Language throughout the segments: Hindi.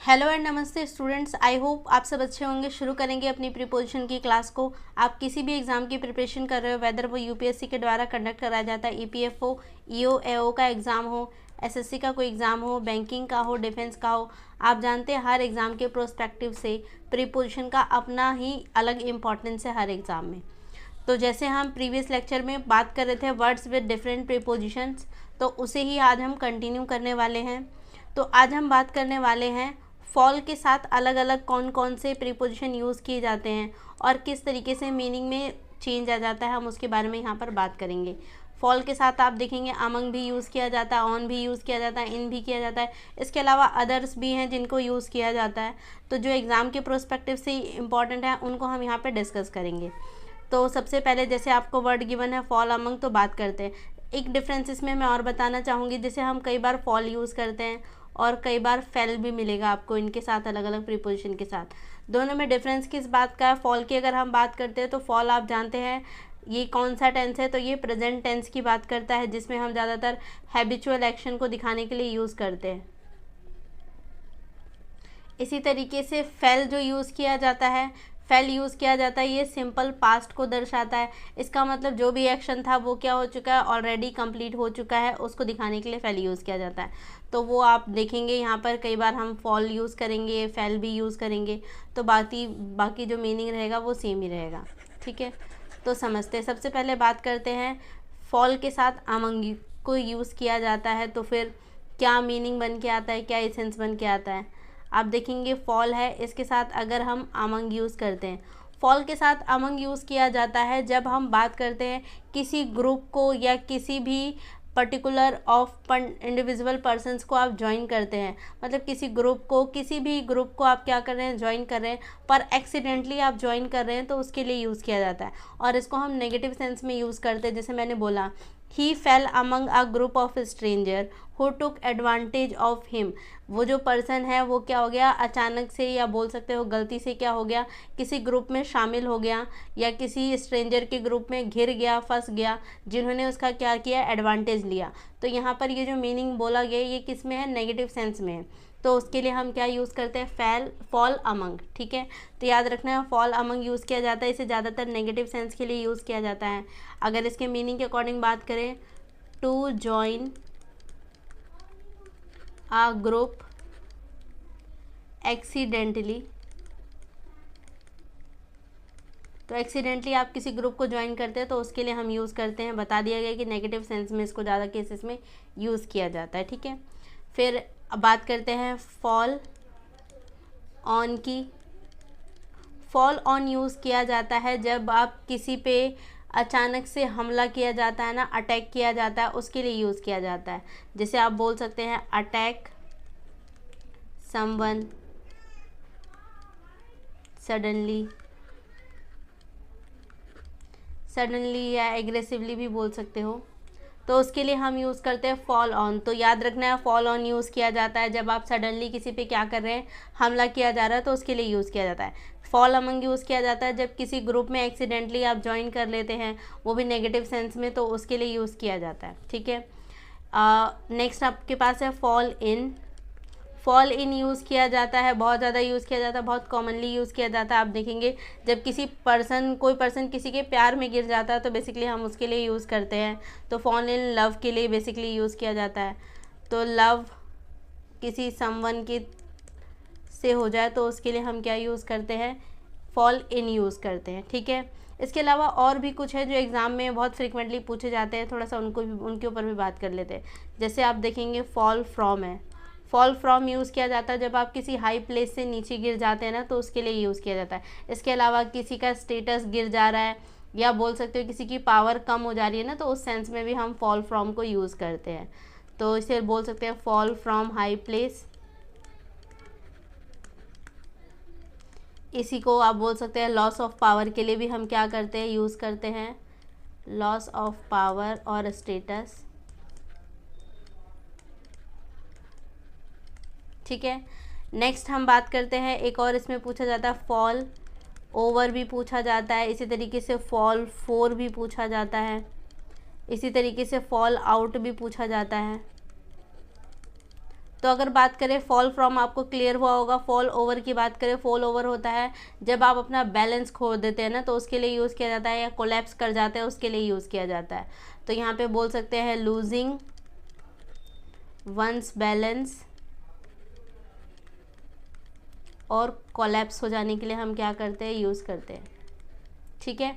हेलो एंड नमस्ते स्टूडेंट्स, आई होप आप सब अच्छे होंगे। शुरू करेंगे अपनी प्रीपोजिशन की क्लास को। आप किसी भी एग्ज़ाम की प्रिपरेशन कर रहे हो, वेदर वो यूपीएससी के द्वारा कंडक्ट कराया जाता है, ईपीएफ हो, ईओ एओ का एग्ज़ाम हो, एसएससी का कोई एग्ज़ाम हो, बैंकिंग का हो, डिफेंस का हो, आप जानते हैं हर एग्ज़ाम के प्रोस्पेक्टिव से प्रीपोजिशन का अपना ही अलग इम्पॉर्टेंस है हर एग्ज़ाम में। तो जैसे हम प्रीवियस लेक्चर में बात कर रहे थे वर्ड्स विद डिफरेंट प्रीपोजिशंस, तो उसे ही आज हम कंटिन्यू करने वाले हैं। तो आज हम बात करने वाले हैं फॉल के साथ अलग अलग कौन कौन से प्रीपोजिशन यूज़ किए जाते हैं और किस तरीके से मीनिंग में चेंज आ जाता है, हम उसके बारे में यहाँ पर बात करेंगे। फॉल के साथ आप देखेंगे अमंग भी यूज़ किया जाता है, ऑन भी यूज़ किया जाता है, इन भी किया जाता है। इसके अलावा अदर्स भी हैं जिनको यूज़ किया जाता है। तो जो एग्ज़ाम के प्रोस्पेक्टिव से इम्पॉर्टेंट है उनको हम यहाँ पर डिस्कस करेंगे। तो सबसे पहले जैसे आपको वर्ड गिवन है फॉल अमंग, तो बात करते हैं। एक डिफरेंस इसमें मैं और बताना चाहूँगी, जैसे हम कई बार फॉल यूज़ करते हैं और कई बार फेल भी मिलेगा आपको इनके साथ, अलग अलग प्रीपोजिशन के साथ। दोनों में डिफरेंस किस बात का है? फॉल की अगर हम बात करते हैं तो फॉल आप जानते हैं ये कौन सा टेंस है, तो ये प्रेजेंट टेंस की बात करता है, जिसमें हम ज़्यादातर हैबिचुअल एक्शन को दिखाने के लिए यूज़ करते हैं। इसी तरीके से फेल जो यूज़ किया जाता है, ये सिंपल पास्ट को दर्शाता है। इसका मतलब जो भी एक्शन था वो क्या हो चुका है, ऑलरेडी कंप्लीट हो चुका है, उसको दिखाने के लिए फेल यूज़ किया जाता है। तो वो आप देखेंगे यहाँ पर कई बार हम फॉल यूज़ करेंगे, फेल भी यूज़ करेंगे, तो बाकी जो मीनिंग रहेगा वो सेम ही रहेगा। ठीक है, तो समझते हैं। सबसे पहले बात करते हैं फॉल के साथ अमंग को यूज़ किया जाता है तो फिर क्या मीनिंग बन के आता है, क्या एसेंस बन के आता है। आप देखेंगे फॉल है, इसके साथ अगर हम अमंग यूज़ करते हैं, फॉल के साथ अमंग यूज़ किया जाता है जब हम बात करते हैं किसी ग्रुप को या किसी भी पर्टिकुलर ऑफ इंडिविजुअल पर्सनस को आप ज्वाइन करते हैं। मतलब किसी भी ग्रुप को आप क्या कर रहे हैं, ज्वाइन कर रहे हैं, पर एक्सीडेंटली आप ज्वाइन कर रहे हैं, तो उसके लिए यूज़ किया जाता है। और इसको हम नेगेटिव सेंस में यूज़ करते हैं। जैसे मैंने बोला, he fell among a group of stranger who took advantage of him. वो जो पर्सन है वो क्या हो गया, अचानक से या बोल सकते हो गलती से क्या हो गया, किसी ग्रुप में शामिल हो गया या किसी स्ट्रेंजर के ग्रुप में घिर गया, फंस गया, जिन्होंने उसका क्या किया, एडवांटेज लिया। तो यहाँ पर ये जो मीनिंग बोला गया ये किस में है, नेगेटिव सेंस में है। तो उसके लिए हम क्या यूज़ करते हैं, फॉल अमंग। ठीक है, तो याद रखना है फॉल अमंग यूज़ किया जाता है, इसे ज़्यादातर नेगेटिव सेंस के लिए यूज़ किया जाता है। अगर इसके मीनिंग के अकॉर्डिंग बात करें, to join a group accidentally, तो एक्सीडेंटली आप किसी ग्रुप को ज्वाइन करते हैं तो उसके लिए हम यूज़ करते हैं। बता दिया गया कि नेगेटिव सेंस में इसको ज़्यादा केसेस में यूज़ किया जाता है। ठीक है, फिर अब बात करते हैं फॉल ऑन की। फॉल ऑन यूज़ किया जाता है जब आप किसी पे अचानक से हमला किया जाता है ना, अटैक किया जाता है, उसके लिए यूज़ किया जाता है। जैसे आप बोल सकते हैं अटैक समवन सडनली या एग्रेसिवली भी बोल सकते हो। तो उसके लिए हम यूज़ करते हैं फॉल ऑन। तो याद रखना है फॉल ऑन यूज़ किया जाता है जब आप सडनली किसी पे क्या कर रहे हैं, हमला किया जा रहा है, तो उसके लिए यूज़ किया जाता है। फॉल अमंग यूज़ किया जाता है जब किसी ग्रुप में एक्सीडेंटली आप ज्वाइन कर लेते हैं, वो भी नेगेटिव सेंस में, तो उसके लिए यूज़ किया जाता है। ठीक है, नेक्स्ट आपके पास है fall in. Fall in use किया जाता है, बहुत ज़्यादा यूज़ किया जाता है, बहुत कॉमनली यूज़ किया जाता है। आप देखेंगे जब कोई पर्सन किसी के प्यार में गिर जाता है तो बेसिकली हम उसके लिए यूज़ करते हैं। तो फॉल इन लव के लिए बेसिकली यूज़ किया जाता है। तो लव किसी समवन के से हो जाए तो उसके लिए हम क्या यूज़ करते हैं, फॉल इन यूज़ करते हैं। ठीक है, इसके अलावा और भी कुछ है जो एग्ज़ाम में बहुत फ्रिक्वेंटली पूछे जाते हैं, थोड़ा सा उनके ऊपर भी बात कर लेते हैं। जैसे आप देखेंगे फॉल फ्रॉम है। फॉल फ्रॉम यूज़ किया जाता है जब आप किसी हाई प्लेस से नीचे गिर जाते हैं ना, तो उसके लिए यूज़ किया जाता है। इसके अलावा किसी का स्टेटस गिर जा रहा है, या बोल सकते हो किसी की पावर कम हो जा रही है ना, तो उस सेंस में भी हम फॉल फ्रॉम को यूज़ करते हैं। तो इसे बोल सकते हैं फॉल फ्रॉम हाई प्लेस। इसी को आप बोल सकते हैं लॉस ऑफ पावर के लिए भी हम क्या करते हैं, यूज़ करते हैं, लॉस ऑफ पावर और स्टेटस। ठीक है, नेक्स्ट हम बात करते हैं, एक और इसमें पूछा जाता है फॉल ओवर भी पूछा जाता है, इसी तरीके से फॉल फोर भी पूछा जाता है, इसी तरीके से फॉल आउट भी पूछा जाता है, तो अगर बात करें फॉल फ्रॉम, आपको क्लियर हुआ होगा। फॉल ओवर की बात करें, फॉल ओवर होता है जब आप अपना बैलेंस खो देते हैं ना, तो उसके लिए यूज़ किया जाता है, या कोलैप्स कर जाते हैं उसके लिए यूज़ किया जाता है। तो यहाँ पे बोल सकते हैं लूजिंग वंस बैलेंस, और कोलैप्स हो जाने के लिए हम क्या करते हैं, यूज़ करते हैं। ठीक है।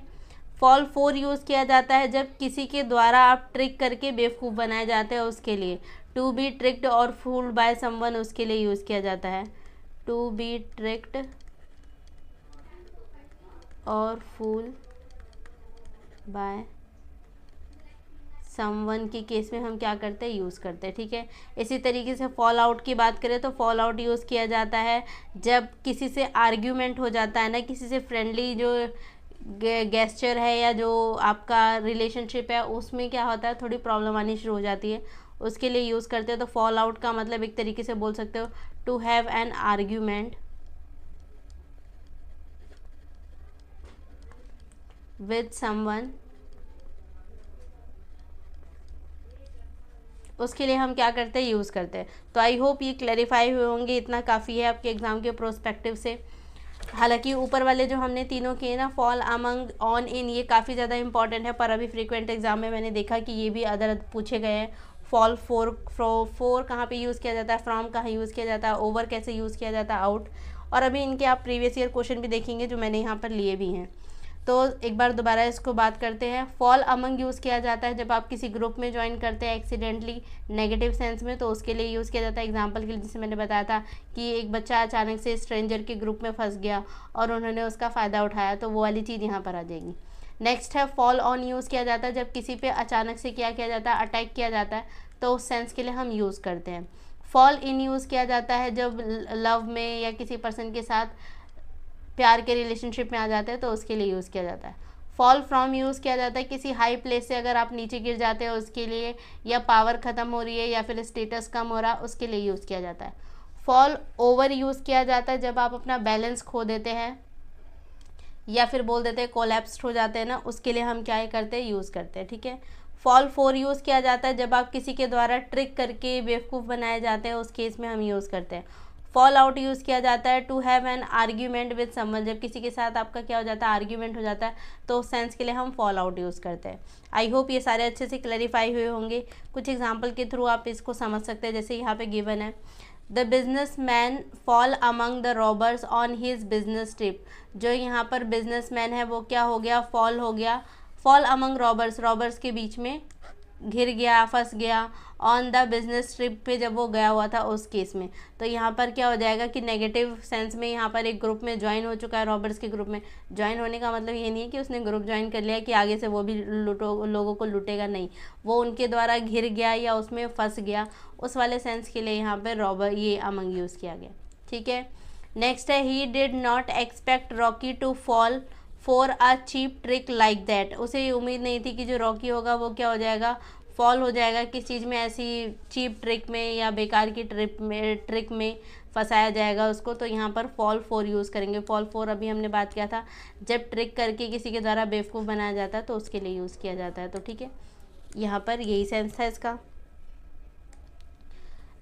फॉल फॉर यूज़ किया जाता है जब किसी के द्वारा आप ट्रिक करके बेवकूफ़ बनाए जाते हैं उसके लिए। टू बी ट्रिक्ड और फूल्ड बाय समवन, उसके लिए यूज़ किया जाता है। टू बी ट्रिक्ड और फूल बाय समवन के केस में हम क्या करते हैं, यूज़ करते हैं। ठीक है। इसी तरीके से फॉल आउट की बात करें तो फॉल आउट यूज़ किया जाता है जब किसी से आर्ग्यूमेंट हो जाता है ना, किसी से फ्रेंडली जो गेस्चर है या जो आपका रिलेशनशिप है उसमें क्या होता है, थोड़ी प्रॉब्लम आनी शुरू हो जाती है, उसके लिए यूज़ करते हैं। तो फॉल आउट का मतलब एक तरीके से बोल सकते हो to have an argument with someone, उसके लिए हम क्या करते हैं, यूज़ करते हैं। तो आई होप ये क्लैरिफाई हुए होंगे, इतना काफ़ी है आपके एग्ज़ाम के प्रोस्पेक्टिव से। हालांकि ऊपर वाले जो हमने तीनों किए ना, फॉल, अमंग, ऑन, इन, ये काफ़ी ज़्यादा इंपॉर्टेंट है, पर अभी फ्रीक्वेंट एग्जाम में मैंने देखा कि ये भी अदर पूछे गए हैं। फॉल फोर, फोर कहाँ पे यूज़ किया जाता है, फ्रॉम कहाँ यूज़ किया जाता है, ओवर कैसे यूज़ किया जाता है, आउट, और अभी इनके आप प्रीवियस ईयर क्वेश्चन भी देखेंगे जो मैंने यहाँ पर लिए भी हैं। तो एक बार दोबारा इसको बात करते हैं। फॉल अमंग यूज़ किया जाता है जब आप किसी ग्रुप में ज्वाइन करते हैं एक्सीडेंटली, नेगेटिव सेंस में, तो उसके लिए यूज़ किया जाता है। एग्जांपल के लिए जैसे मैंने बताया था कि एक बच्चा अचानक से स्ट्रेंजर के ग्रुप में फंस गया और उन्होंने उसका फ़ायदा उठाया, तो वो वाली चीज़ यहाँ पर आ जाएगी। नेक्स्ट है फॉल ऑन, यूज़ किया जाता है जब किसी पे अचानक से क्या किया जाता है, अटैक किया जाता है, तो उस सेंस के लिए हम यूज़ करते हैं। फॉल इन यूज़ किया जाता है जब लव में या किसी पर्सन के साथ प्यार के रिलेशनशिप में आ जाते हैं, तो उसके लिए यूज़ किया जाता है। फॉल फ्रॉम यूज़ किया जाता है किसी हाई प्लेस से अगर आप नीचे गिर जाते हैं उसके लिए, या पावर ख़त्म हो रही है या फिर स्टेटस कम हो रहा, उसके लिए यूज़ किया जाता है। फॉल ओवर यूज़ किया जाता है जब आप अपना बैलेंस खो देते हैं या फिर बोल देते हैं कोलैप्स्ड हो जाते हैं ना, उसके लिए हम क्या करते हैं, यूज़ करते हैं। ठीक है। फॉल फॉर यूज़ किया जाता है जब आप किसी के द्वारा ट्रिक करके बेवकूफ़ बनाए जाते हैं, उस केस में हम यूज़ करते हैं। फॉल आउट यूज़ किया जाता है to have an argument with someone, जब किसी के साथ आपका क्या हो जाता है, आर्ग्यूमेंट हो जाता है, तो उस सेंस के लिए हम फॉल आउट यूज़ करते हैं। आई होप ये सारे अच्छे से क्लैरिफाई हुए होंगे। कुछ एग्जांपल के थ्रू आप इसको समझ सकते हैं, जैसे यहाँ पे गिवन है the business man fall among the robbers on his business trip. जो यहाँ पर बिजनेस मैन है वो क्या हो गया, फॉल हो गया, फॉल अमंग रॉबर्स, रॉबर्स के बीच में घिर गया, फंस गया, ऑन द बिजनेस ट्रिप पे जब वो गया हुआ था उस केस में। तो यहाँ पर क्या हो जाएगा कि नेगेटिव सेंस में यहाँ पर एक ग्रुप में ज्वाइन हो चुका है, रॉबर्स के ग्रुप में ज्वाइन होने का मतलब ये नहीं है कि उसने ग्रुप ज्वाइन कर लिया कि आगे से वो भी लोगों को लूटेगा, नहीं, वो उनके द्वारा घिर गया या उसमें फंस गया, उस वाले सेंस के लिए यहाँ पर रॉबर ये अमंग यूज़ किया गया। ठीक है। नेक्स्ट है he did not expect Rocky to fall for a cheap trick like that. उसे ये उम्मीद नहीं थी कि जो रॉकी होगा वो क्या हो जाएगा, फॉल हो जाएगा किस चीज़ में, ऐसी चीप ट्रिक में या बेकार की ट्रिक में फंसाया जाएगा उसको। तो यहाँ पर फॉल फॉर यूज़ करेंगे। फॉल फॉर अभी हमने बात किया था, जब ट्रिक करके किसी के द्वारा बेवकूफ़ बनाया जाता है तो उसके लिए यूज़ किया जाता है। तो ठीक है, यहाँ पर यही सेंस था इसका।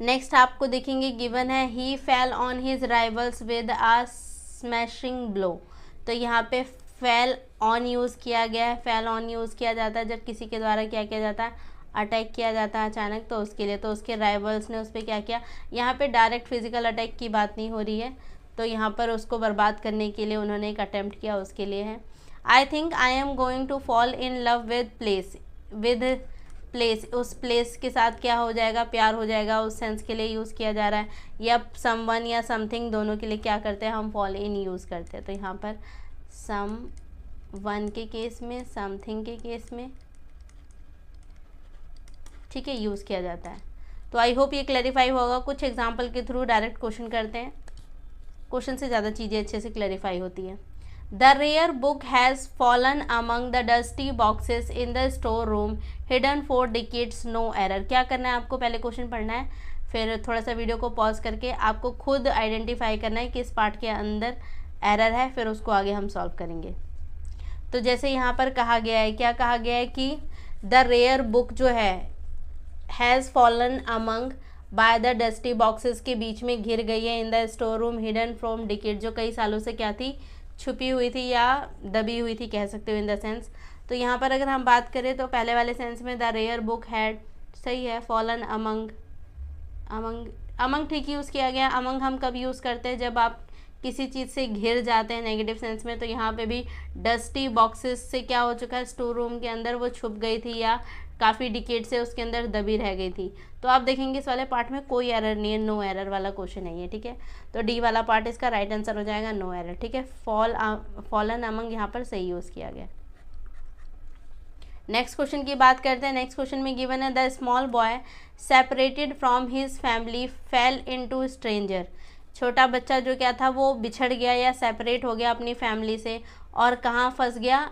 नेक्स्ट आपको देखेंगे गिवन है he fell on his rivals with a smashing blow. तो यहाँ पे फेल ऑन यूज़ किया गया है। फेल ऑन यूज़ किया जाता है जब किसी के द्वारा क्या किया जाता है, अटैक किया जाता है अचानक, तो उसके लिए, तो उसके राइवल्स ने उस पर क्या किया, यहाँ पे डायरेक्ट फिजिकल अटैक की बात नहीं हो रही है, तो यहाँ पर उसको बर्बाद करने के लिए उन्होंने एक अटेम्प्ट किया, उसके लिए है। I think I am going to fall in love with place, with place, उस प्लेस के साथ क्या हो जाएगा, प्यार हो जाएगा, उस सेंस के लिए यूज़ किया जा रहा है। या समवन या समथिंग, दोनों के लिए क्या करते हैं हम, फॉल इन यूज़ करते हैं। तो यहाँ पर सम वन के केस में, समथिंग के केस में, ठीक है, यूज़ किया जाता है। तो आई होप ये क्लैरिफाई होगा। कुछ एग्जांपल के थ्रू डायरेक्ट क्वेश्चन करते हैं, क्वेश्चन से ज़्यादा चीज़ें अच्छे से क्लैरिफाई होती हैं। The rare book has fallen among the dusty boxes in the store room hidden for decades, no error. क्या करना है आपको, पहले क्वेश्चन पढ़ना है, फिर थोड़ा सा वीडियो को पॉज करके आपको खुद आइडेंटिफाई करना है कि इस पार्ट के अंदर एरर है, फिर उसको आगे हम सॉल्व करेंगे। तो जैसे यहाँ पर कहा गया है, क्या कहा गया है कि द रेयर बुक जो है has fallen among, by the dusty boxes के बीच में घिर गई है, इन the store room hidden from decade, जो कई सालों से क्या थी, छुपी हुई थी या दबी हुई थी कह सकते हो इन द सेंस। तो यहाँ पर अगर हम बात करें तो पहले वाले सेंस में द रेयर बुक हैड, सही है, फॉलन अमंग, अमंग ठीक यूज़ किया गया। अमंग हम कब यूज़ करते हैं, जब आप किसी चीज़ से घिर जाते हैं नेगेटिव सेंस में। तो यहाँ पे भी डस्टी बॉक्सेस से क्या हो चुका है, स्टोर रूम के अंदर वो छुप गई थी या काफ़ी डिकेड से उसके अंदर दबी रह गई थी। तो आप देखेंगे इस वाले पार्ट में कोई एरर नहीं है, नो एरर वाला क्वेश्चन है ये, ठीक है। तो डी वाला पार्ट इसका राइट आंसर हो जाएगा, नो एरर, ठीक है। फॉलन अमंग यहाँ पर सही यूज़ किया गया। नेक्स्ट क्वेश्चन की बात करते हैं। नेक्स्ट क्वेश्चन में गिवन है the small boy separated from his family fail into stranger, छोटा बच्चा जो क्या था वो बिछड़ गया या सेपरेट हो गया अपनी फैमिली से और कहाँ फंस गया,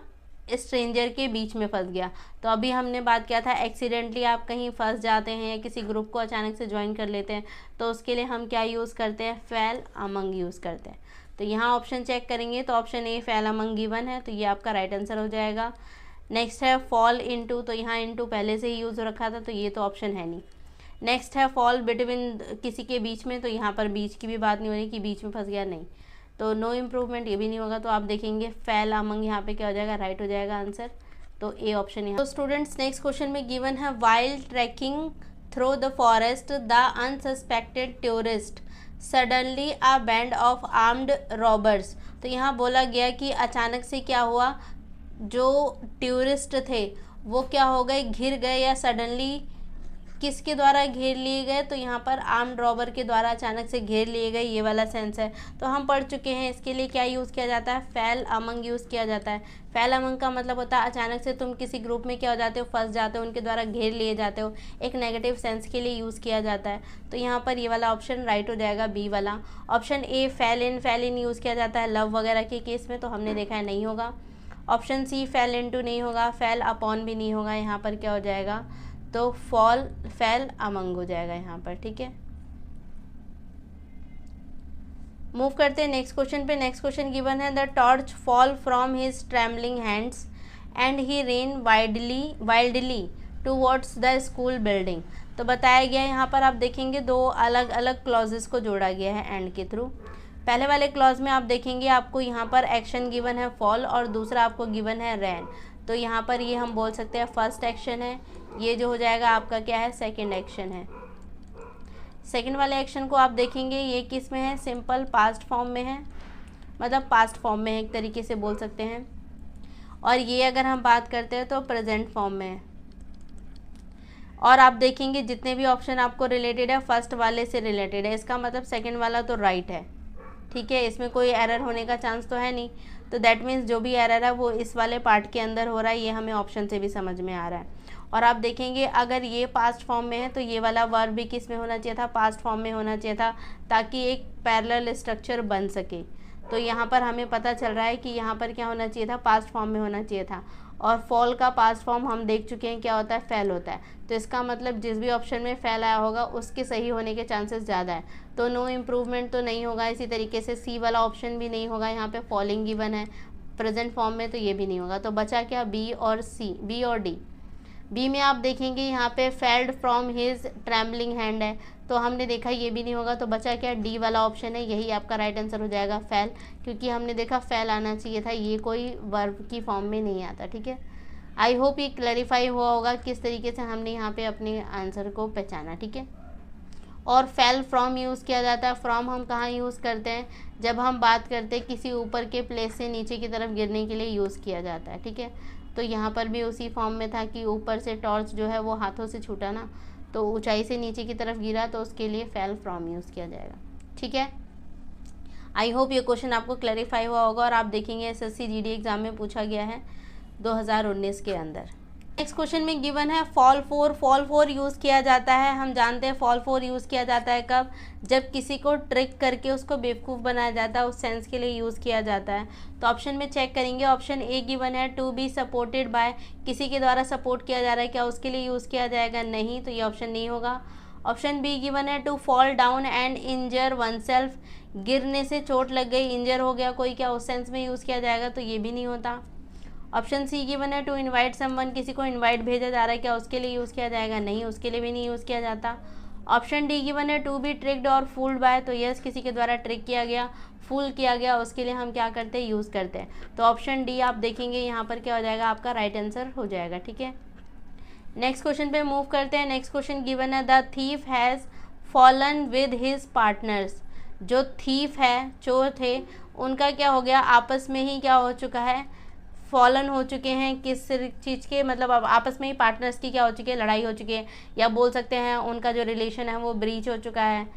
स्ट्रेंजर के बीच में फंस गया। तो अभी हमने बात किया था एक्सीडेंटली आप कहीं फंस जाते हैं या किसी ग्रुप को अचानक से ज्वाइन कर लेते हैं तो उसके लिए हम क्या यूज़ करते हैं, फेल अमंग यूज़ करते हैं। तो यहाँ ऑप्शन चेक करेंगे तो option A fail among given है, तो ये आपका राइट आंसर हो जाएगा। नेक्स्ट है फॉल इनटू, तो यहाँ इनटू पहले से ही यूज़ रखा था तो ये तो ऑप्शन है नहीं। नेक्स्ट है फॉल बिटवीन, किसी के बीच में, तो यहाँ पर बीच की भी बात नहीं हो रही कि बीच में फंस गया, नहीं, तो नो इम्प्रूवमेंट, ये भी नहीं होगा। तो आप देखेंगे फेल अमंग यहाँ पे क्या हो जाएगा, राइट हो जाएगा आंसर, तो ए ऑप्शन यहाँ। तो स्टूडेंट्स नेक्स्ट क्वेश्चन में गिवन है while trekking through the forest the unsuspected tourist suddenly a band of armed robbers, तो यहाँ बोला गया कि अचानक से क्या हुआ, जो टूरिस्ट थे वो क्या हो गए, घिर गए या सडनली किसके द्वारा घेर लिए गए, तो यहाँ पर आर्म्ड रॉबर के द्वारा अचानक से घेर लिए गए, ये वाला सेंस है। तो हम पढ़ चुके हैं इसके लिए क्या यूज़ किया जाता है, फेल अमंग यूज़ किया जाता है। फेल अमंग का मतलब होता है अचानक से तुम किसी ग्रुप में क्या हो जाते हो, फंस जाते हो, उनके द्वारा घेर लिए जाते हो, एक नेगेटिव सेंस के लिए यूज़ किया जाता है। तो यहाँ पर ये वाला ऑप्शन राइट हो जाएगा, बी वाला। Option A fail in use किया जाता है लव वगैरह के केस में, तो हमने देखा है नहीं होगा। ऑप्शन सी फेल इनटू नहीं होगा, फेल अपॉन भी नहीं होगा, यहाँ पर क्या हो जाएगा, तो फेल अमंग हो जाएगा यहाँ पर, ठीक है। मूव करते हैं नेक्स्ट क्वेश्चन पे। नेक्स्ट क्वेश्चन गिवन है the torch fall from his trembling hands and he rain wildly towards the school building, तो बताया गया है यहाँ पर आप देखेंगे दो अलग अलग क्लॉजेस को जोड़ा गया है एंड के थ्रू। पहले वाले क्लॉज में आप देखेंगे आपको यहाँ पर एक्शन गिवन है फॉल और दूसरा आपको गिवन है रैन, तो यहाँ पर ये हम बोल सकते हैं फर्स्ट एक्शन है, ये जो हो जाएगा आपका क्या है, सेकंड एक्शन है। सेकंड वाले एक्शन को आप देखेंगे ये किस में है, सिंपल पास्ट फॉर्म में है, मतलब पास्ट फॉर्म में है एक तरीके से बोल सकते हैं, और ये अगर हम बात करते हैं तो प्रेजेंट फॉर्म में है। और आप देखेंगे जितने भी ऑप्शन आपको रिलेटेड है फर्स्ट वाले से रिलेटेड है, इसका मतलब सेकंड वाला तो राइट है, ठीक है, इसमें कोई एरर होने का चांस तो है नहीं। तो दैट मीन्स जो भी एरर है वो इस वाले पार्ट के अंदर हो रहा है, ये हमें ऑप्शन से भी समझ में आ रहा है। और आप देखेंगे अगर ये पास्ट फॉर्म में है तो ये वाला वर्ब भी किस में होना चाहिए था, पास्ट फॉर्म में होना चाहिए था, ताकि एक पैरेलल स्ट्रक्चर बन सके। तो यहाँ पर हमें पता चल रहा है कि यहाँ पर क्या होना चाहिए था, पास्ट फॉर्म में होना चाहिए था। और फॉल का पास्ट फॉर्म हम देख चुके हैं क्या होता है, फेल होता है। तो इसका मतलब जिस भी ऑप्शन में फेल आया होगा उसके सही होने के चांसेस ज़्यादा है, तो नो इम्प्रूवमेंट तो नहीं होगा। इसी तरीके से सी वाला ऑप्शन भी नहीं होगा, यहाँ पे फॉलिंग गिवन है प्रेजेंट फॉर्म में, तो ये भी नहीं होगा। तो बचा क्या, बी और सी, बी और डी। बी में आप देखेंगे यहाँ पे failed from his trembling hand है, तो हमने देखा ये भी नहीं होगा। तो बचा क्या, डी वाला ऑप्शन है, यही आपका राइट आंसर हो जाएगा, फेल, क्योंकि हमने देखा फेल आना चाहिए था, ये कोई वर्ब की फॉर्म में नहीं आता, ठीक है। आई होप ये क्लैरिफाई हुआ होगा किस तरीके से हमने यहाँ पे अपने आंसर को पहचाना, ठीक है। और फेल फ्रॉम यूज़ किया जाता है। फ्रॉम हम कहाँ यूज़ करते हैं, जब हम बात करते हैं किसी ऊपर के प्लेस से नीचे की तरफ गिरने के लिए यूज़ किया जाता है, ठीक है। तो यहाँ पर भी उसी फॉर्म में था कि ऊपर से टॉर्च जो है वो हाथों से छूटा ना, तो ऊंचाई से नीचे की तरफ गिरा, तो उसके लिए फेल फ्रॉम यूज़ किया जाएगा, ठीक है। आई होप ये क्वेश्चन आपको क्लैरिफाई हुआ होगा और आप देखेंगे SSC GD एग्ज़ाम में पूछा गया है 2019 के अंदर। नेक्स्ट क्वेश्चन में गिवन है फॉल फोर यूज़ किया जाता है। हम जानते हैं फॉल फोर यूज़ किया जाता है कब, जब किसी को ट्रिक करके उसको बेवकूफ़ बनाया जाता है, उस सेंस के लिए यूज़ किया जाता है। तो ऑप्शन में चेक करेंगे, ऑप्शन ए गिवन है टू बी सपोर्टेड बाय, किसी के द्वारा सपोर्ट किया जा रहा है, क्या उसके लिए यूज़ किया जाएगा, नहीं, तो ये ऑप्शन नहीं होगा। ऑप्शन बी गिवन है to fall down and injure oneself, गिरने से चोट लग गई, इंजर हो गया कोई, क्या उस सेंस में यूज़ किया जाएगा, तो ये भी नहीं होता। ऑप्शन सी गिवन है टू इनवाइट समवन, किसी को इनवाइट भेजा जा रहा है, क्या उसके लिए यूज़ किया जाएगा, नहीं, उसके लिए भी नहीं यूज़ किया जाता। ऑप्शन डी गिवन है टू बी ट्रिक्ड और फूल्ड बाय, तो यस किसी के द्वारा ट्रिक किया गया, फूल किया गया, उसके लिए हम क्या करते हैं, यूज़ करते हैं। तो ऑप्शन डी आप देखेंगे यहाँ पर क्या हो जाएगा, आपका राइट आंसर हो जाएगा। ठीक है, नेक्स्ट क्वेश्चन पे मूव करते हैं। नेक्स्ट क्वेश्चन गिवन है the thief has fallen with his partners. जो थीफ है, चोर थे, उनका क्या हो गया, आपस में ही क्या हो चुका है, फॉलन हो चुके हैं। किस चीज़ के, मतलब अब आपस में ही पार्टनर्स की क्या हो चुकी है, लड़ाई हो चुकी है, या बोल सकते हैं उनका जो रिलेशन है वो ब्रीच हो चुका है,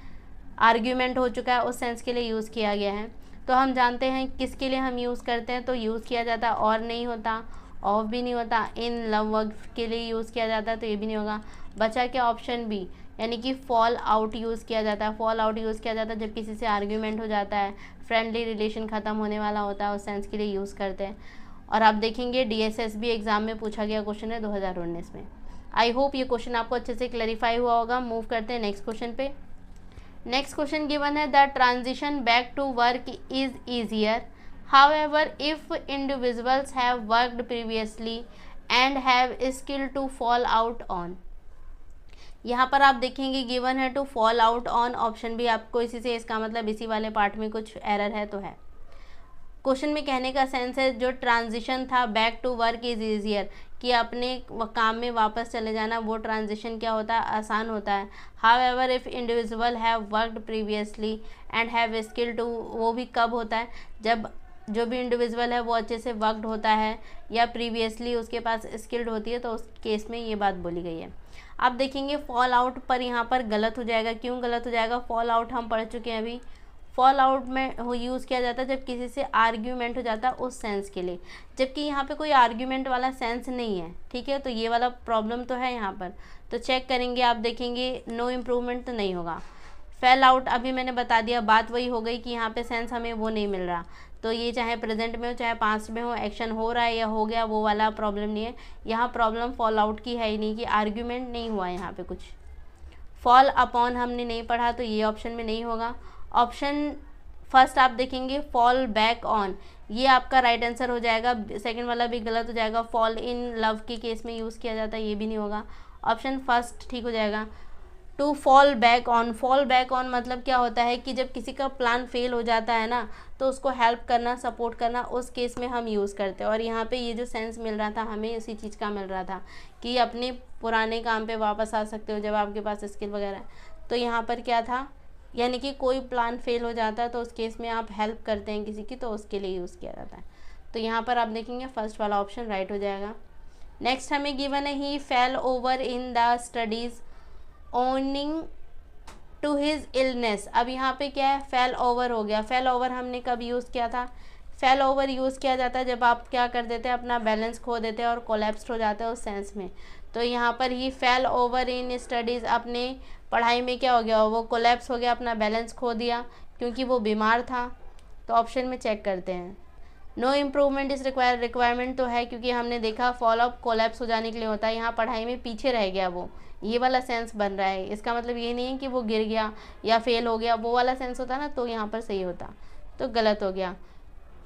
आर्ग्यूमेंट हो चुका है, उस सेंस के लिए यूज़ किया गया है। तो हम जानते हैं किसके लिए हम यूज़ करते हैं, तो यूज़ किया जाता है और नहीं होता, ऑफ भी नहीं होता, इन लव वर्क के लिए यूज़ किया जाता है, तो ये भी नहीं होगा। बचा क्या, ऑप्शन बी, यानी कि फॉल आउट यूज़ किया जाता है। फॉल आउट यूज़ किया जाता है जब किसी से आर्ग्यूमेंट हो जाता है, फ्रेंडली रिलेशन ख़त्म होने वाला होता है, उस सेंस के लिए यूज़ करते हैं। और आप देखेंगे DSSB एग्ज़ाम में पूछा गया क्वेश्चन है 2019 में। आई होप ये क्वेश्चन आपको अच्छे से क्लैरिफाई हुआ होगा। मूव करते हैं नेक्स्ट क्वेश्चन पे। नेक्स्ट क्वेश्चन गिवन है the transition back to work is easier, however if individuals have worked previously and have skill to fall out on। यहाँ पर आप देखेंगे गिवन है to fall out on, option भी आपको इसी से, इसका मतलब इसी वाले पार्ट में कुछ एरर है तो है। क्वेश्चन में कहने का सेंस है जो ट्रांजिशन था back to work is easier, कि अपने काम में वापस चले जाना, वो ट्रांजिशन क्या होता है, आसान होता है। However if individual have worked previously and have skill to, वो भी कब होता है, जब जो भी इंडिविजुअल है वो अच्छे से वर्कड होता है या प्रीवियसली उसके पास स्किल्ड होती है, तो उस केस में ये बात बोली गई है। आप देखेंगे फॉल आउट पर यहाँ पर गलत हो जाएगा। क्यों गलत हो जाएगा, फॉल आउट हम पढ़ चुके हैं अभी। फॉल आउट में यूज़ किया जाता है जब किसी से आर्ग्यूमेंट हो जाता है उस सेंस के लिए, जबकि यहाँ पे कोई आर्ग्यूमेंट वाला सेंस नहीं है। ठीक है, तो ये वाला प्रॉब्लम तो है यहाँ पर, तो चेक करेंगे, आप देखेंगे नो इम्प्रूवमेंट तो नहीं होगा। फेल आउट अभी मैंने बता दिया, बात वही हो गई कि यहाँ पे सेंस हमें वो नहीं मिल रहा, तो ये चाहे प्रेजेंट में हो चाहे पास्ट में हो, एक्शन हो रहा है या हो गया, वो वाला प्रॉब्लम नहीं है। यहाँ प्रॉब्लम फॉल आउट की है ही नहीं, कि आर्ग्यूमेंट नहीं हुआ यहाँ पे कुछ। फॉल अपॉन हमने नहीं पढ़ा, तो ये ऑप्शन में नहीं होगा। ऑप्शन फर्स्ट आप देखेंगे फॉल बैक ऑन, ये आपका राइट आंसर हो जाएगा। सेकंड वाला भी गलत हो जाएगा, फॉल इन लव के केस में यूज़ किया जाता है, ये भी नहीं होगा। ऑप्शन फर्स्ट ठीक हो जाएगा। To fall back on, fall back on मतलब क्या होता है कि जब किसी का प्लान फेल हो जाता है ना, तो उसको हेल्प करना, सपोर्ट करना, उस केस में हम यूज़ करते हैं। और यहाँ पे ये जो सेंस मिल रहा था हमें, इसी चीज़ का मिल रहा था कि अपने पुराने काम पे वापस आ सकते हो जब आपके पास स्किल वगैरह है। तो यहाँ पर क्या था, यानी कि कोई प्लान फेल हो जाता है तो उस केस में आप हेल्प करते हैं किसी की, तो उसके लिए यूज़ किया जाता है। तो यहाँ पर आप देखेंगे फर्स्ट वाला ऑप्शन राइट हो जाएगा। नेक्स्ट हमें गिवन है he fell over in the studies owing to his illness. अब यहाँ पे क्या है, फेल ओवर हो गया। फेल ओवर हमने कब यूज़ किया था, फेल ओवर यूज़ किया जाता है जब आप क्या कर देते हैं, अपना बैलेंस खो देते हैं और कोलैप्स हो जाते हैं उस सेंस में। तो यहाँ पर ही फेल ओवर इन स्टडीज़, अपने पढ़ाई में क्या हो गया, वो कोलैप्स हो गया, अपना बैलेंस खो दिया क्योंकि वो बीमार था। तो ऑप्शन में चेक करते हैं, नो इम्प्रूवमेंट इस रिक्वायरमेंट तो है, क्योंकि हमने देखा फॉल अप कोलैप्स हो जाने के लिए होता है, यहाँ पढ़ाई में पीछे रह गया वो, ये वाला सेंस बन रहा है। इसका मतलब ये नहीं है कि वो गिर गया या फेल हो गया, वो वाला सेंस होता ना, तो यहाँ पर सही होता, तो गलत हो गया।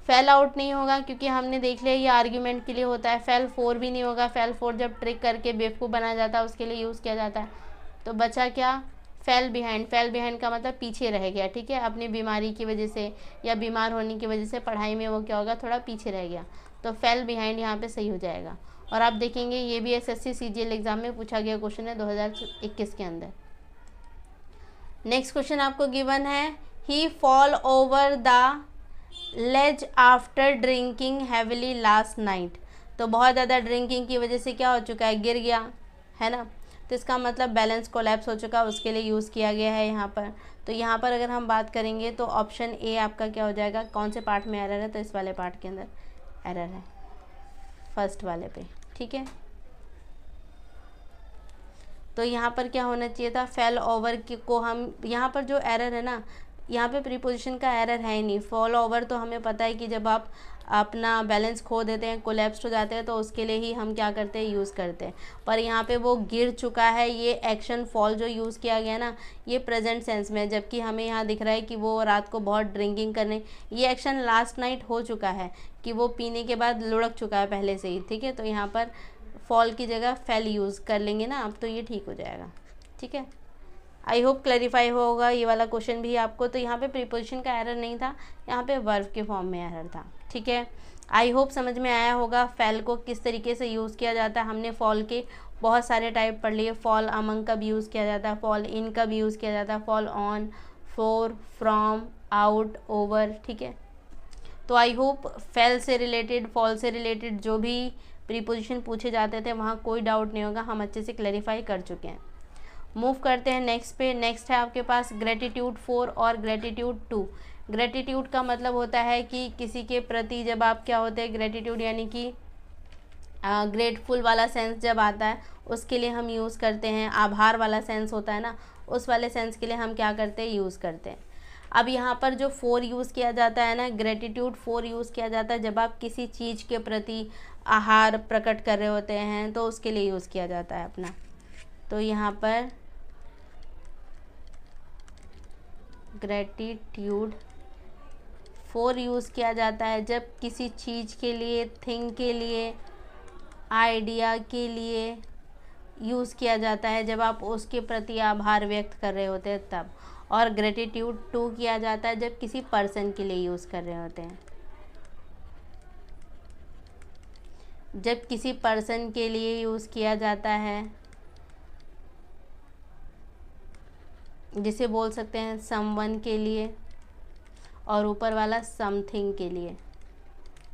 फेल आउट नहीं होगा क्योंकि हमने देख लिया ये आर्ग्यूमेंट के लिए होता है। फेल फोर भी नहीं होगा, फेल फोर जब ट्रिक करके बेवकूफ़ बनाया जाता है उसके लिए यूज़ किया जाता है। तो बचा क्या, फेल बिहाइंड। फेल बिहाइंड का मतलब पीछे रह गया, ठीक है, अपनी बीमारी की वजह से या बीमार होने की वजह से पढ़ाई में वो क्या होगा, थोड़ा पीछे रह गया, तो फेल बिहाइंड यहाँ पे सही हो जाएगा। और आप देखेंगे ये भी SSC CGL एग्ज़ाम में पूछा गया क्वेश्चन है 2021 के अंदर। नेक्स्ट क्वेश्चन आपको गिवन है he fall over the ledge after drinking heavily last night. तो बहुत ज़्यादा ड्रिंकिंग की वजह से क्या हो चुका है, गिर गया है ना, तो इसका मतलब बैलेंस कोलैप्स हो चुका, उसके लिए यूज़ किया गया है यहाँ पर। तो यहाँ पर अगर हम बात करेंगे तो ऑप्शन ए आपका क्या हो जाएगा, कौन से पार्ट में एरर है, तो इस वाले पार्ट के अंदर एरर है, फर्स्ट वाले पे, ठीक है। तो यहाँ पर क्या होना चाहिए था, फेल ओवर को हम, यहाँ पर जो एरर है ना, यहाँ पे प्रीपोजिशन का एरर है ही नहीं। फॉल ओवर तो हमें पता है कि जब आप अपना बैलेंस खो देते हैं, कोलैप्स हो जाते हैं, तो उसके लिए ही हम क्या करते हैं, यूज़ करते हैं। पर यहाँ पे वो गिर चुका है, ये एक्शन फॉल जो यूज़ किया गया ना, ये प्रेजेंट सेंस में, जबकि हमें यहाँ दिख रहा है कि वो रात को बहुत ड्रिंकिंग करने, ये एक्शन लास्ट नाइट हो चुका है कि वो पीने के बाद लुढ़क चुका है पहले से ही, ठीक है। तो यहाँ पर फॉल की जगह फेल यूज़ कर लेंगे ना आप, तो ये ठीक हो जाएगा, ठीक है। आई होप क्लैरिफाई होगा ये वाला क्वेश्चन भी आपको। तो यहाँ पे प्रीपोजिशन का एरर नहीं था, यहाँ पे वर्ब के फॉर्म में एरर था, ठीक है। आई होप समझ में आया होगा फेल को किस तरीके से यूज़ किया जाता है। हमने फॉल के बहुत सारे टाइप पढ़ लिए। फॉल अमंग कब यूज़ किया जाता है, फॉल इन कब यूज़ किया जाता है, fall on, for, from, out, over, ठीक है। तो आई होप फेल से रिलेटेड, फॉल से रिलेटेड जो भी प्रीपोजिशन पूछे जाते थे वहाँ कोई डाउट नहीं होगा, हम अच्छे से क्लैरिफाई कर चुके हैं। मूव करते हैं नेक्स्ट पे। नेक्स्ट है आपके पास ग्रेटिट्यूड फॉर और ग्रेटिट्यूड टू। ग्रेटिट्यूड का मतलब होता है कि किसी के प्रति जब आप क्या होते हैं, ग्रेटिट्यूड यानी कि ग्रेटफुल वाला सेंस जब आता है उसके लिए हम यूज़ करते हैं। आभार वाला सेंस होता है ना, उस वाले सेंस के लिए हम क्या करते हैं, यूज़ करते हैं। अब यहाँ पर जो फॉर यूज़ किया जाता है ना, ग्रेटिट्यूड फॉर यूज़ किया जाता है जब आप किसी चीज़ के प्रति आभार प्रकट कर रहे होते हैं तो उसके लिए यूज़ किया जाता है अपना। तो यहाँ पर ग्रेटिट्यूड फॉर यूज़ किया जाता है जब किसी चीज़ के लिए, थिंग के लिए, आइडिया के लिए यूज़ किया जाता है जब आप उसके प्रति आभार व्यक्त कर रहे होते हैं तब। और ग्रेटिट्यूड टू किया जाता है जब किसी पर्सन के लिए यूज़ कर रहे होते हैं, जब किसी पर्सन के लिए यूज़ किया जाता है, जिसे बोल सकते हैं समवन के लिए, और ऊपर वाला समथिंग के लिए,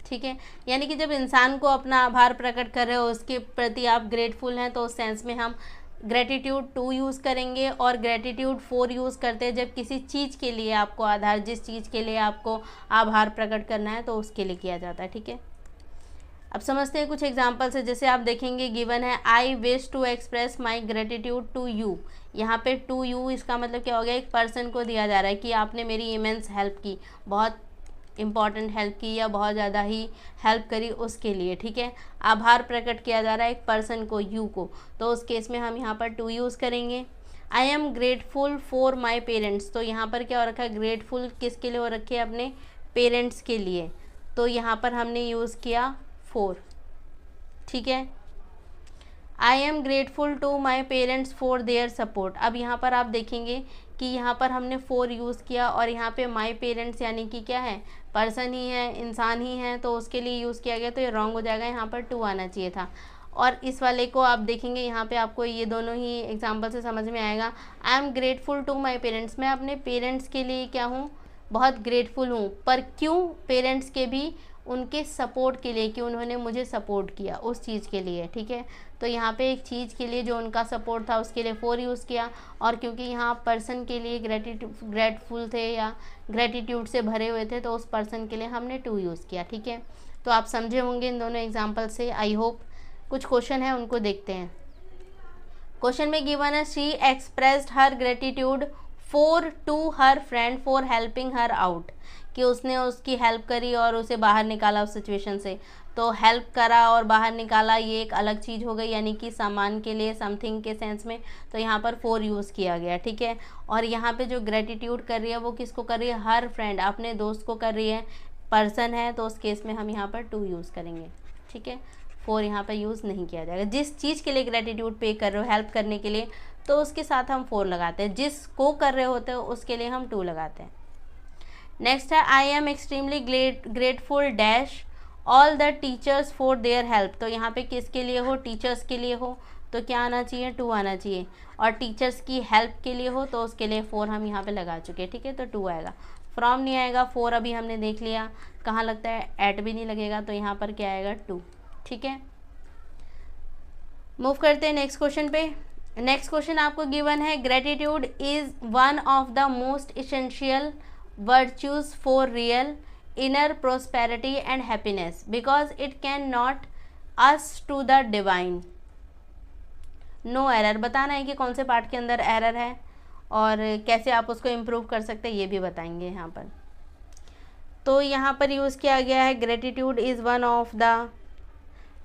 ठीक है। यानी कि जब इंसान को अपना आभार प्रकट कर रहे हो, उसके प्रति आप ग्रेटफुल हैं, तो उस सेंस में हम ग्रेटिट्यूड टू यूज़ करेंगे। और ग्रेटिट्यूड फॉर यूज़ करते हैं जब किसी चीज़ के लिए आपको आधार, जिस चीज़ के लिए आपको आभार प्रकट करना है तो उसके लिए किया जाता है, ठीक है। अब समझते हैं कुछ एग्जाम्पल से। जैसे आप देखेंगे गिवन है I wish to express my gratitude to you. यहाँ पे टू यू इसका मतलब क्या हो गया, एक पर्सन को दिया जा रहा है कि आपने मेरी इमेंस हेल्प की, बहुत इम्पॉर्टेंट हेल्प की या बहुत ज़्यादा ही हेल्प करी, उसके लिए, ठीक है। आभार प्रकट किया जा रहा है एक पर्सन को, यू को, तो उस केस में हम यहाँ पर टू यूज़ करेंगे। आई am grateful for my parents. तो यहाँ पर क्या हो रखा है, ग्रेटफुल किसके लिए हो रखी है, अपने पेरेंट्स के लिए, तो यहाँ पर हमने यूज़ किया फॉर, ठीक है। I am grateful to my parents for their support. अब यहाँ पर आप देखेंगे कि यहाँ पर हमने फॉर यूज़ किया और यहाँ पे माई पेरेंट्स यानी कि क्या है, पर्सन ही है, इंसान ही है, तो उसके लिए यूज़ किया गया, तो ये रॉन्ग हो जाएगा, यहाँ पर टू आना चाहिए था। और इस वाले को आप देखेंगे यहाँ पे आपको ये दोनों ही एग्जाम्पल से समझ में आएगा। I am grateful to my parents, मैं अपने पेरेंट्स के लिए क्या हूँ, बहुत ग्रेटफुल हूँ। पर क्यों, पेरेंट्स के भी उनके सपोर्ट के लिए, कि उन्होंने मुझे सपोर्ट किया उस चीज़ के लिए, ठीक है। तो यहाँ पे एक चीज़ के लिए जो उनका सपोर्ट था उसके लिए फॉर यूज़ किया, और क्योंकि यहाँ पर्सन के लिए ग्रेटफुल थे या ग्रेटिट्यूड से भरे हुए थे, तो उस पर्सन के लिए हमने टू यूज़ किया, ठीक है। तो आप समझे होंगे इन दोनों एग्जाम्पल से, आई होप। कुछ क्वेश्चन है उनको देखते हैं। क्वेश्चन में गिवन है she expressed her gratitude for to her friend for helping her out, कि उसने उसकी हेल्प करी और उसे बाहर निकाला उस सिचुएशन से। तो हेल्प करा और बाहर निकाला ये एक अलग चीज़ हो गई, यानी कि सामान के लिए, समथिंग के सेंस में, तो यहाँ पर फॉर यूज़ किया गया, ठीक है। और यहाँ पे जो ग्रेटिट्यूड कर रही है वो किसको कर रही है, हर फ्रेंड, अपने दोस्त को कर रही है, पर्सन है, तो उस केस में हम यहाँ पर टू यूज़ करेंगे, ठीक है। फॉर यहाँ पर यूज़ नहीं किया जाएगा। जिस चीज़ के लिए ग्रेटिट्यूड पे कर रहे हो, हेल्प करने के लिए, तो उसके साथ हम फॉर लगाते हैं, जिसको कर रहे होते हैं उसके लिए हम टू लगाते हैं। नेक्स्ट है I am extremely grateful dash all the teachers for their help. तो यहाँ पे किसके लिए हो, टीचर्स के लिए हो, तो क्या आना चाहिए, टू आना चाहिए। और टीचर्स की हेल्प के लिए हो तो उसके लिए फॉर हम यहाँ पे लगा चुके हैं, ठीक है, तो टू आएगा। फ्रॉम नहीं आएगा, फॉर अभी हमने देख लिया कहाँ लगता है, एट भी नहीं लगेगा, तो यहाँ पर क्या आएगा, टू, ठीक है। मूव करते हैं नेक्स्ट क्वेश्चन पे। नेक्स्ट क्वेश्चन आपको गिवन है gratitude is one of the most essential virtues for real inner prosperity and happiness because it can not us to the divine। No error बताना है कि कौन से पार्ट के अंदर एरर है और कैसे आप उसको इम्प्रूव कर सकते हैं, ये भी बताएंगे यहाँ पर। तो यहाँ पर यूज़ किया गया है gratitude is one of the,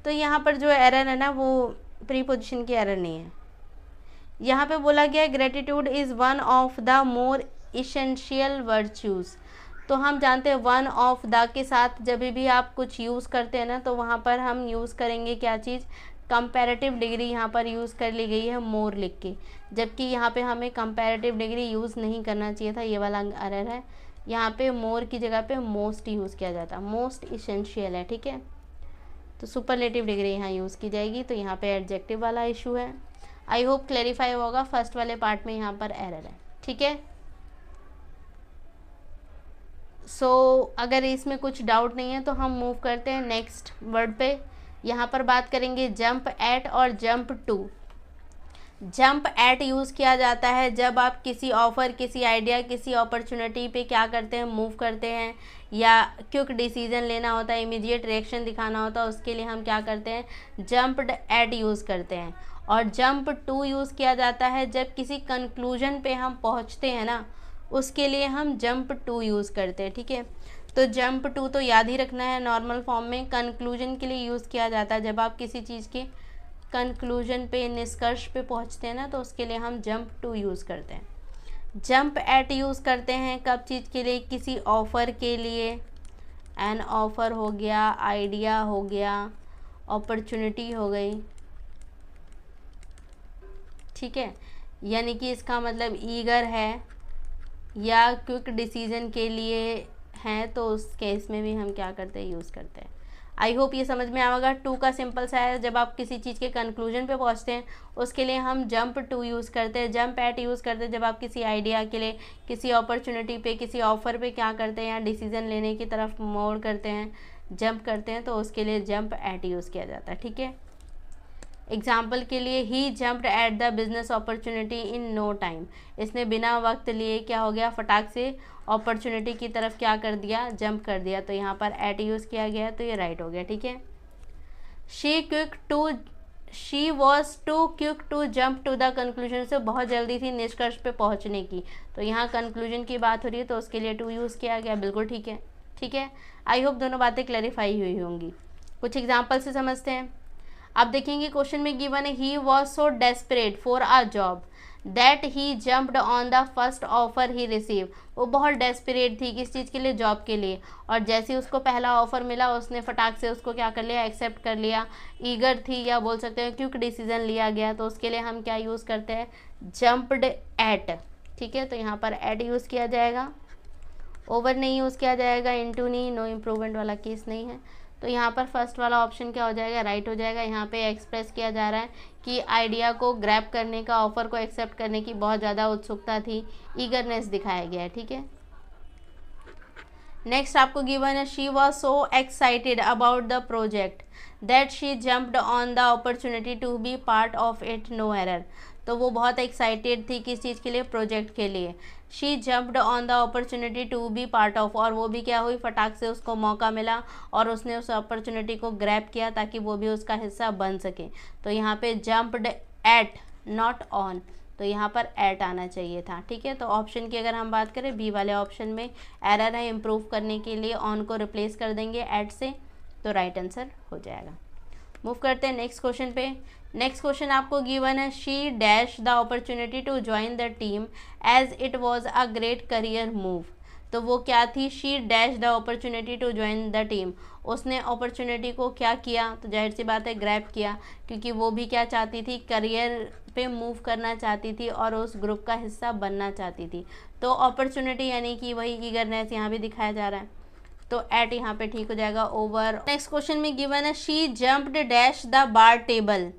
तो यहाँ पर जो एरर है ना वो प्रीपोजिशन की एरर नहीं है। यहाँ पे बोला गया है gratitude is one of the more essential virtues. तो हम जानते हैं वन ऑफ द के साथ जब भी आप कुछ यूज़ करते हैं ना, तो वहाँ पर हम यूज़ करेंगे क्या चीज़, कंपैरेटिव डिग्री यहाँ पर यूज़ कर ली गई है मोर लिख के, जबकि यहाँ पे हमें कंपैरेटिव डिग्री यूज़ नहीं करना चाहिए था, ये वाला एरर है। यहाँ पे मोर की जगह पे मोस्ट यूज़ किया जाता, मोस्ट इसेंशियल है, ठीक है। तो सुपरलेटिव डिग्री यहाँ यूज़ की जाएगी, तो यहाँ पे एडजेक्टिव वाला इशू है। आई होप क्लैरिफाई होगा, फर्स्ट वाले पार्ट में यहाँ पर एरर है, ठीक है। अगर इसमें कुछ डाउट नहीं है तो हम मूव करते हैं नेक्स्ट वर्ड पे। यहाँ पर बात करेंगे जंप एट और jump to. Jump at use किया जाता है जब आप किसी ऑफ़र, किसी आइडिया, किसी अपॉर्चुनिटी पे क्या करते हैं, मूव करते हैं, या क्विक डिसीजन लेना होता है, इमीडिएट रिएक्शन दिखाना होता है, उसके लिए हम क्या करते हैं, जंप्ड एट यूज़ करते हैं। और जंप टू यूज़ किया जाता है जब किसी कंक्लूजन पे हम पहुँचते हैं ना, उसके लिए हम जंप टू यूज़ करते हैं, ठीक है। तो जंप टू तो याद ही रखना है, नॉर्मल फॉर्म में कंक्लूजन के लिए यूज़ किया जाता है। जब आप किसी चीज़ के कंक्लूजन पे, निष्कर्ष पे पहुंचते हैं ना, तो उसके लिए हम जंप टू यूज़ करते हैं। जंप एट यूज़ करते हैं कब चीज़ के लिए, किसी ऑफ़र के लिए, एन ऑफ़र हो गया, आइडिया हो गया, अपॉर्चुनिटी हो गई, ठीक है। यानी कि इसका मतलब ईगर है या क्विक डिसीजन के लिए हैं, तो उस केस में भी हम क्या करते हैं, यूज़ करते हैं। आई होप ये समझ में आएगा। टू का सिंपल सा है, जब आप किसी चीज़ के कंक्लूजन पे पहुंचते हैं उसके लिए हम जंप टू यूज़ करते हैं। जंप एट यूज़ करते हैं जब आप किसी आइडिया के लिए, किसी अपॉर्चुनिटी पे, किसी ऑफ़र पे क्या करते हैं, या डिसीज़न लेने की तरफ मोड़ करते हैं, जंप करते हैं, तो उसके लिए जंप एट यूज़ किया जाता है, ठीक है। एग्जाम्पल के लिए, he jumped at the business opportunity in no time. इसने बिना वक्त लिए क्या हो गया, फटाक से अपॉर्चुनिटी की तरफ क्या कर दिया, जंप कर दिया। तो यहाँ पर एट यूज़ किया गया, तो ये राइट हो गया, ठीक है। She was too quick to jump to the conclusion. से बहुत जल्दी थी निष्कर्ष पे पहुँचने की, तो यहाँ कंक्लूजन की बात हो रही है, तो उसके लिए टू यूज़ किया गया, बिल्कुल ठीक है, ठीक है। आई होप दोनों बातें क्लैरिफाई हुई होंगी। कुछ एग्जाम्पल से समझते हैं। आप देखेंगे क्वेश्चन में गिवन है, he was so desperate for a job that he jumped on the first offer he receive. वो बहुत डेस्परेट थी किस चीज़ के लिए, जॉब के लिए, और जैसे ही उसको पहला ऑफर मिला उसने फटाक से उसको क्या कर लिया, एक्सेप्ट कर लिया। ईगर थी, या बोल सकते हैं क्विक डिसीजन लिया गया, तो उसके लिए हम क्या यूज़ करते हैं, जंप्ड एट, ठीक है। तो यहाँ पर एट यूज़ किया जाएगा, ओवर नहीं यूज़ किया जाएगा, इनटू नहीं, नो इम्प्रूवमेंट वाला केस नहीं है। तो यहाँ पर फर्स्ट वाला ऑप्शन क्या हो जाएगा, राइट हो जाएगा। यहाँ पे एक्सप्रेस किया जा रहा है कि आइडिया को ग्रैब करने का, ऑफर को एक्सेप्ट करने की बहुत ज़्यादा उत्सुकता थी, ईगरनेस दिखाया गया है, ठीक है। नेक्स्ट आपको गिवन है, she was so excited about the project that she jumped on the opportunity to be part of it, no error. तो वो बहुत एक्साइटेड थी किस चीज़ के लिए, प्रोजेक्ट के लिए। She jumped on the opportunity to be part of, और वो भी क्या हुई, फटाक से उसको मौका मिला और उसने उस अपॉर्चुनिटी को ग्रैब किया ताकि वो भी उसका हिस्सा बन सके। तो यहाँ पे जंप्ड एट, नॉट ऑन, तो यहाँ पर एट आना चाहिए था, ठीक है। तो ऑप्शन की अगर हम बात करें, बी वाले ऑप्शन में एरर है, इम्प्रूव करने के लिए ऑन को रिप्लेस कर देंगे एट से, तो राइट आंसर हो जाएगा। मूव करते हैं नेक्स्ट क्वेश्चन पे। नेक्स्ट क्वेश्चन आपको गिवन है, she dash the opportunity to join the team as it was a great career move. तो वो क्या थी, she dash the opportunity to join the team. उसने अपॉर्चुनिटी को क्या किया, तो जाहिर सी बात है ग्रैब किया, क्योंकि वो भी क्या चाहती थी, करियर पे मूव करना चाहती थी और उस ग्रुप का हिस्सा बनना चाहती थी। तो अपॉर्चुनिटी यानी कि वही ईगरनेस यहाँ भी दिखाया जा रहा है, तो एट यहाँ पे ठीक हो जाएगा, ओवर। नेक्स्ट क्वेश्चन में गिवन है, she jumped dash the bar table.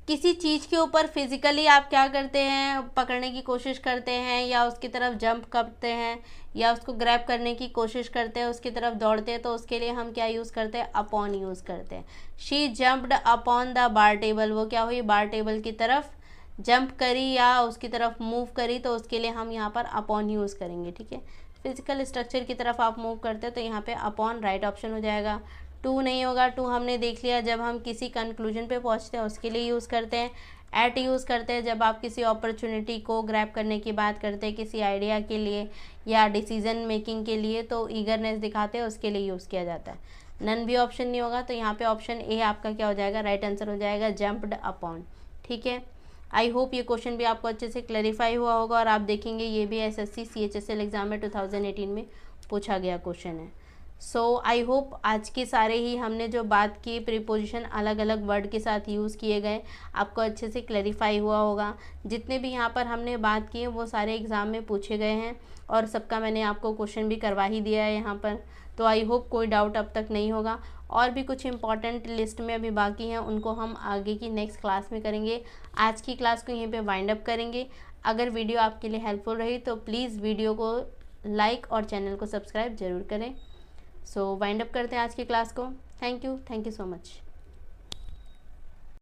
किसी चीज़ के ऊपर फिजिकली आप क्या करते हैं, पकड़ने की कोशिश करते हैं, या उसकी तरफ जंप करते हैं, या उसको ग्रैब करने की कोशिश करते हैं, उसकी तरफ दौड़ते हैं, तो उसके लिए हम क्या यूज़ करते हैं, अपॉन यूज़ करते हैं। She jumped upon the bar table, वो क्या हुई, बार टेबल की तरफ जंप करी या उसकी तरफ मूव करी, तो उसके लिए हम यहाँ पर अपॉन यूज़ करेंगे, ठीक है। फिजिकल स्ट्रक्चर की तरफ आप मूव करते हैं, तो यहाँ पे अपॉन राइट ऑप्शन हो जाएगा। टू नहीं होगा, टू हमने देख लिया जब हम किसी कंक्लूजन पे पहुँचते हैं उसके लिए यूज़ करते हैं। एट यूज़ करते हैं जब आप किसी अपॉर्चुनिटी को ग्रैब करने की बात करते हैं, किसी आइडिया के लिए या डिसीजन मेकिंग के लिए, तो ईगरनेस दिखाते हैं, उसके लिए यूज़ किया जाता है। नन भी ऑप्शन नहीं होगा, तो यहाँ पे ऑप्शन ए आपका क्या हो जाएगा, राइट आंसर हो जाएगा, जंप्ड अपॉन, ठीक है। आई होप ये क्वेश्चन भी आपको अच्छे से क्लैरिफाई हुआ होगा, और आप देखेंगे ये भी एसएससी CHSL एग्जाम में 2018 में पूछा गया क्वेश्चन है। सो आई होप आज के सारे ही हमने जो बात की प्रीपोजिशन अलग अलग वर्ड के साथ यूज़ किए गए आपको अच्छे से क्लैरिफाई हुआ होगा। जितने भी यहाँ पर हमने बात की है वो सारे एग्ज़ाम में पूछे गए हैं और सबका मैंने आपको क्वेश्चन भी करवा ही दिया है यहाँ पर। तो आई होप कोई डाउट अब तक नहीं होगा। और भी कुछ इंपॉर्टेंट लिस्ट में अभी बाकी हैं, उनको हम आगे की नेक्स्ट क्लास में करेंगे। आज की क्लास को यहीं पे वाइंड अप करेंगे। अगर वीडियो आपके लिए हेल्पफुल रही तो प्लीज़ वीडियो को लाइक और चैनल को सब्सक्राइब ज़रूर करें। सो वाइंड अप करते हैं आज की क्लास को। Thank you so much.